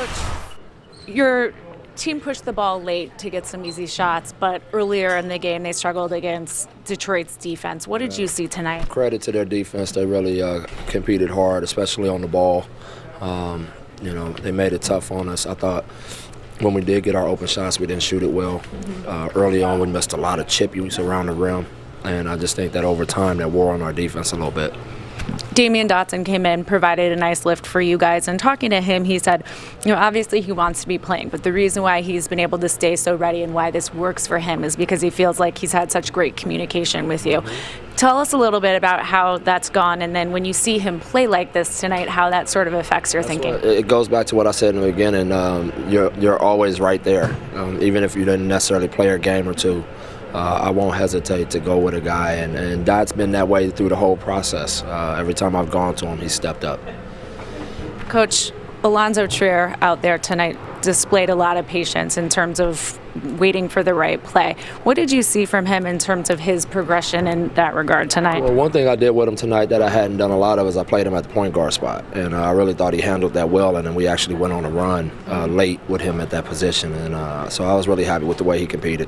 Coach, your team pushed the ball late to get some easy shots, but earlier in the game they struggled against Detroit's defense. What did you see tonight? Credit to their defense. They really competed hard, especially on the ball. They made it tough on us. I thought when we did get our open shots, we didn't shoot it well. Early on, we missed a lot of chip use around the rim, and I just think that over time that wore on our defense a little bit. Daymeon Dotson came in, provided a nice lift for you guys, and talking to him, he said, obviously he wants to be playing, but the reason why he's been able to stay so ready and why this works for him is because he feels like he's had such great communication with you. Tell us a little bit about how that's gone, and then when you see him play like this tonight, how that sort of affects your thinking. It goes back to what I said in the beginning. You're always right there, even if you didn't necessarily play a game or two. I won't hesitate to go with a guy, and Dot's been that way through the whole process. Every time I've gone to him, he's stepped up. Coach, Allonzo out there tonight displayed a lot of patience in terms of waiting for the right play. What did you see from him in terms of his progression in that regard tonight? Well, one thing I did with him tonight that I hadn't done a lot of is I played him at the point guard spot, and I really thought he handled that well, and then we actually went on a run late with him at that position, and so I was really happy with the way he competed.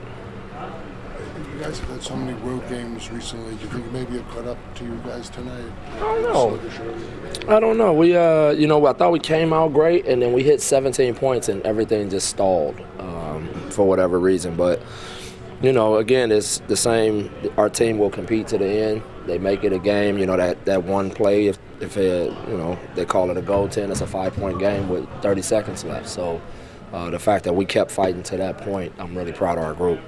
You guys have had so many road games recently. Do you think maybe it caught up to you guys tonight? I don't know. We, I thought we came out great, and then we hit 17 points, and everything just stalled for whatever reason. But, again, it's the same. Our team will compete to the end. They make it a game. That one play, if they call it a goaltend, it's a 5-point game with 30 seconds left. So the fact that we kept fighting to that point, I'm really proud of our group.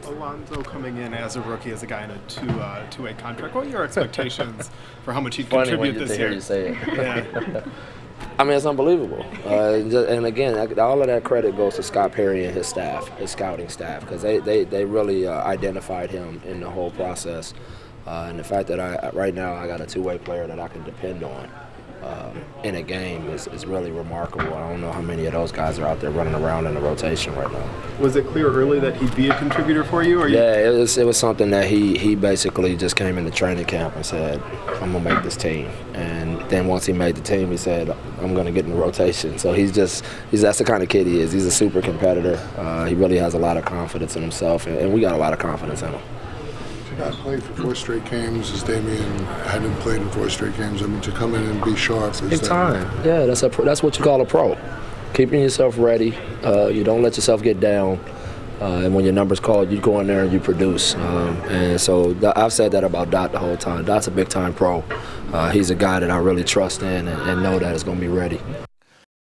Allonzo coming in as a rookie, as a guy in a two-way contract. What are your expectations for how much he'd Funny contribute when this hear year? You say it. Yeah. I mean, it's unbelievable. And again, all of that credit goes to Scott Perry and his staff, his scouting staff, because they really identified him in the whole process. And the fact that right now I got a two-way player that I can depend on in a game is really remarkable. I don't know how many of those guys are out there running around in the rotation right now. Was it clear early that he'd be a contributor for you? Or yeah, it was something that he basically just came into training camp and said, I'm going to make this team. And then once he made the team, he said, I'm going to get in the rotation. So that's the kind of kid he is. He's a super competitor. He really has a lot of confidence in himself, and we got a lot of confidence in him. Not playing for 4 straight games, as Daymeon hadn't played in 4 straight games. I mean, to come in and be sharp. In time. Yeah, that's what you call a pro. Keeping yourself ready. You don't let yourself get down. And when your number's called, you go in there and you produce. And so I've said that about Dot the whole time. Dot's a big-time pro. He's a guy that I really trust in and know that is going to be ready.